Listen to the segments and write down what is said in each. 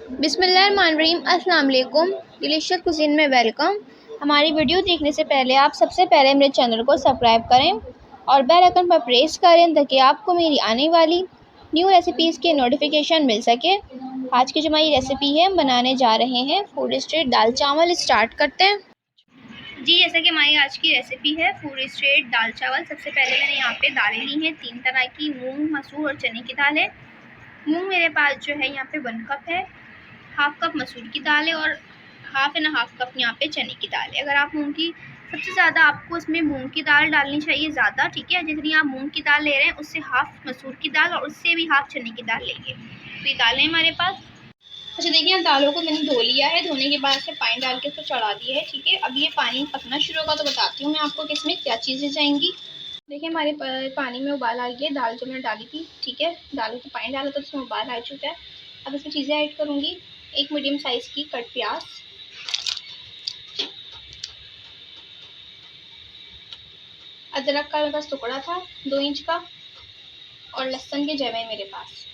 बिस्मिल्लाहिर्रहमानिर्रहीम। अस्सलाम वालेकुम। डिलीशियस कुज़ीन में वेलकम। हमारी वीडियो देखने से पहले आप सबसे पहले मेरे चैनल को सब्सक्राइब करें और बेल आइकन पर प्रेस करें ताकि आपको मेरी आने वाली न्यू रेसिपीज़ के नोटिफिकेशन मिल सके। आज की जो हमारी रेसिपी है, हम बनाने जा रहे हैं फूड स्ट्रीट दाल चावल। स्टार्ट करते हैं जी। जैसा कि हमारी आज की रेसिपी है फूड स्ट्रीट दाल चावल। सबसे पहले मैंने यहाँ पे दालें ली हैं, 3 तरह की, मूंग, मसूर और चने की दाल है। मूंग मेरे पास जो है यहाँ पे 1 कप है, हाफ कप मसूर की दाल है और हाफ कप यहाँ पे चने की दाल है। अगर आप मूंग की, सबसे ज़्यादा आपको इसमें मूंग की दाल डालनी चाहिए ज़्यादा, ठीक है। जितनी आप मूंग की दाल ले रहे हैं उससे हाफ मसूर की दाल और उससे भी हाफ चने की दाल लेंगे। तो ये दालें हमारे पास। अच्छा देखिए, दालों को मैंने धो लिया है। धोने के बाद से पानी डाल के इसको चढ़ा दिया है, ठीक है। अब ये पानी पकना शुरू होगा तो बताती हूँ मैं आपको कि इसमें क्या चीज़ें जाएंगी। देखिए हमारे पानी में उबाल आ गया, दाल जो मैंने डाली थी, ठीक है। दाल को पानी डाला तो उसमें उबाल आ चुका है। अब इसमें चीज़ें ऐड करूँगी। एक मीडियम साइज़ की कट प्याज, अदरक का मेरे पास टुकड़ा था 2 इंच का, और लहसुन के जवे मेरे पास,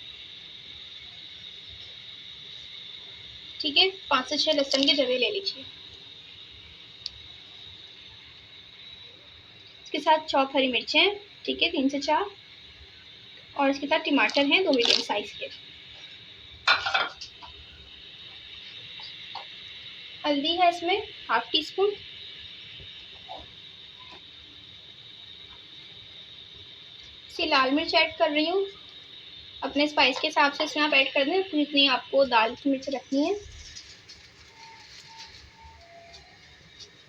ठीक है। 5 से 6 लहसुन के जवे ले लीजिए। इसके साथ चॉप हरी मिर्चें, ठीक है, 3 से 4, और इसके साथ टमाटर हैं 2 मीडियम साइज़ के। हल्दी है इसमें हाफ टी स्पून, इसकी लाल मिर्च ऐड कर रही हूँ। अपने स्पाइस के हिसाब से इसमें आप ऐड कर दें जितनी आपको दाल की मिर्च रखनी है।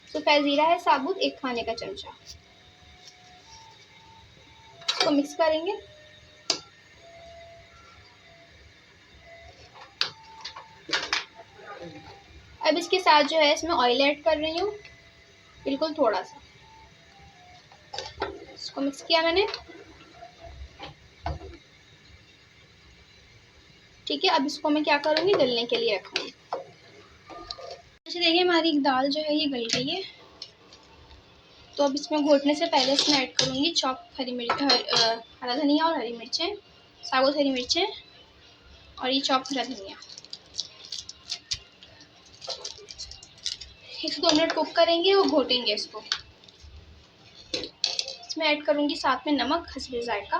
सफ़ेद ज़ीरा है साबुत, 1 खाने का चमचा। इसको मिक्स करेंगे। अब इसके साथ जो है इसमें ऑयल ऐड कर रही हूँ, बिल्कुल थोड़ा सा। इसको मिक्स किया मैंने, ठीक है। अब इसको मैं क्या करूँगी, गलने के लिए रखूँगी। अच्छा देखिए, हमारी दाल जो है ये गल गई है। तो अब इसमें घोटने से पहले इसमें ऐड करूँगी चॉप हरी मिर्च, हरा धनिया और हरी मिर्चें, साबुत हरी मिर्चें, और ये चॉप हरा धनिया। इसको 2 मिनट कुक करेंगे और घोटेंगे इसको। इसमें ऐड करूँगी साथ में नमक हस्बे जायका।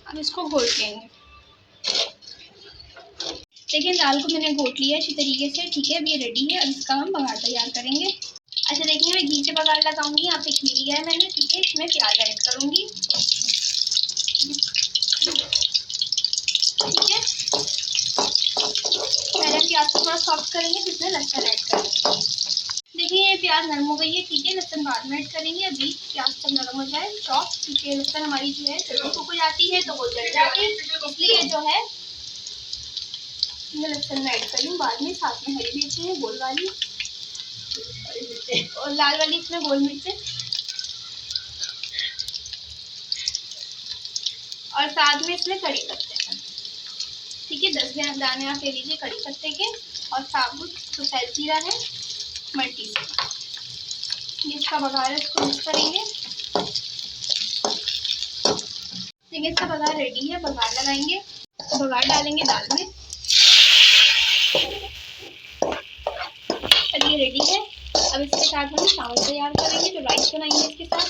अब इसको घोट लेंगे। देखिए दाल को मैंने घोट लिया अच्छी तरीके से, ठीक है। अब ये रेडी है। अब इसका हम बघार तैयार करेंगे। अच्छा देखिए, मैं घी से बघार लगाऊंगी। यहाँ पे घी लिया है मैंने, ठीक है। इसमें प्याज ऐड करूँगी, ठीक है। पहले प्याज को थोड़ा सॉफ्ट करेंगे, फिर इसमें लहसुन ऐड करेंगे। देखिए ये प्याज नरम हो गई है, ठीक है। लहसुन बाद में ऐड करेंगे। अभी प्याज तब नरम हो जाए चॉप, ठीक है। लहसुन हमारी जो है जल्दी कुक हो जाती है तो वो जल जाती है, इसलिए जो है मैं लहसुन में ऐड करी हूँ बाद में। साथ में हरी मिर्ची है गोल वाली और लाल वाली, इसमें गोल मिर्च, और साथ में इसमें कड़ी पत्ते, ठीक है। 10 दाने आप ले लीजिए कड़ी पत्ते के, और साबुत सफ़ेद जीरा है 1 टीस्पून। इसका बघार है, इसको मिक्स करेंगे। देखिए इसका बघार रेडी है। बघार लगाएंगे तो बघार डालेंगे दाल में। अब ये रेडी है। अब इसके साथ हम चावल तैयार करेंगे, जो राइस बनाएंगे इसके साथ।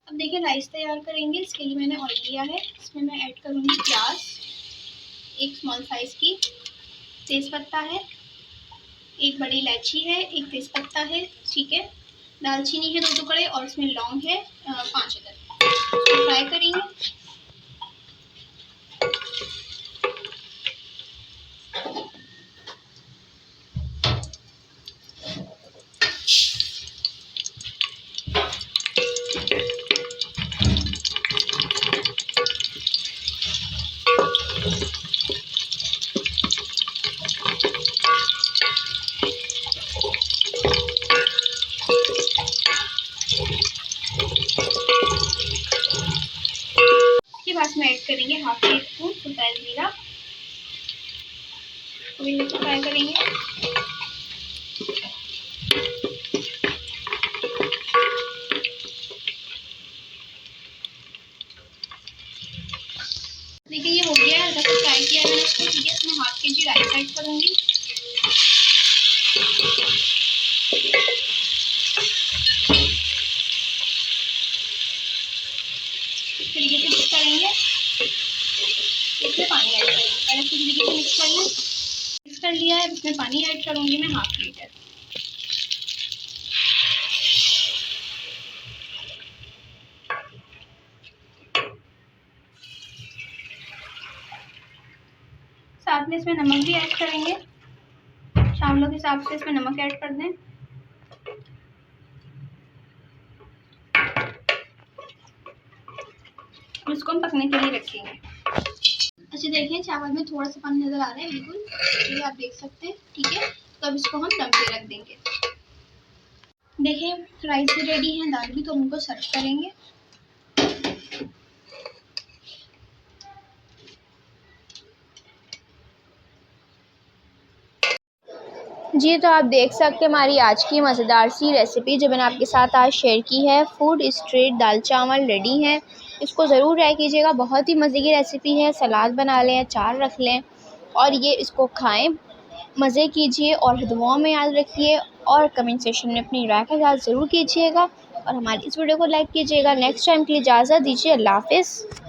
अब देखिए राइस तैयार करेंगे, इसके लिए मैंने ऑयल लिया है। इसमें मैं ऐड करूँगी प्याज, 1 स्मॉल साइज़ की, तेज़पत्ता है, 1 बड़ी इलायची है, 1 तेज़पत्ता है, ठीक है। दालचीनी है 2 टुकड़े, और इसमें लौंग है 5 अदर। फ्राई करेंगे। इसके बाद में ऐड करेंगे हाफ टी स्पून सफ़ेद जीरा, तो भी फ्राई करेंगे। kg राइस ऐड करूँगी। इस तरीके से मिक्स करेंगे। इसमें पानी ऐड करेंगे। पहले इस तरीके से मिक्स कर लें। मिक्स कर लिया है, इसमें पानी ऐड करूँगी मैं 1/2 लीटर। साथ में इसमें नमक भी ऐड करेंगे। चावलों के हिसाब से इसमें नमक ऐड कर दें। इसको हम पकने के लिए रखेंगे। अच्छा देखिए, चावल में थोड़ा सा पानी नज़र आ रहा है, बिल्कुल ये आप देख सकते हैं। ठीक है, तो अब इसको हम दम पे रख देंगे। देखिए राइस भी रेडी है, दाल भी, तो हम उनको सर्व करेंगे। जी तो आप देख सकते हैं हमारी आज की मज़ेदार सी रेसिपी जो मैंने आपके साथ आज शेयर की है। फूड स्ट्रीट दाल चावल रेडी है। इसको ज़रूर ट्राई कीजिएगा, बहुत ही मज़े की रेसिपी है। सलाद बना लें, अचार रख लें और ये इसको खाएं, मज़े कीजिए और दुआओं में याद रखिए और कमेंट सेक्शन में अपनी राय का इज़हार ज़रूर कीजिएगा और हमारी इस वीडियो को लाइक कीजिएगा। नेक्स्ट टाइम के लिए इजाज़त दीजिए। अल्लाह हाफ़िज़।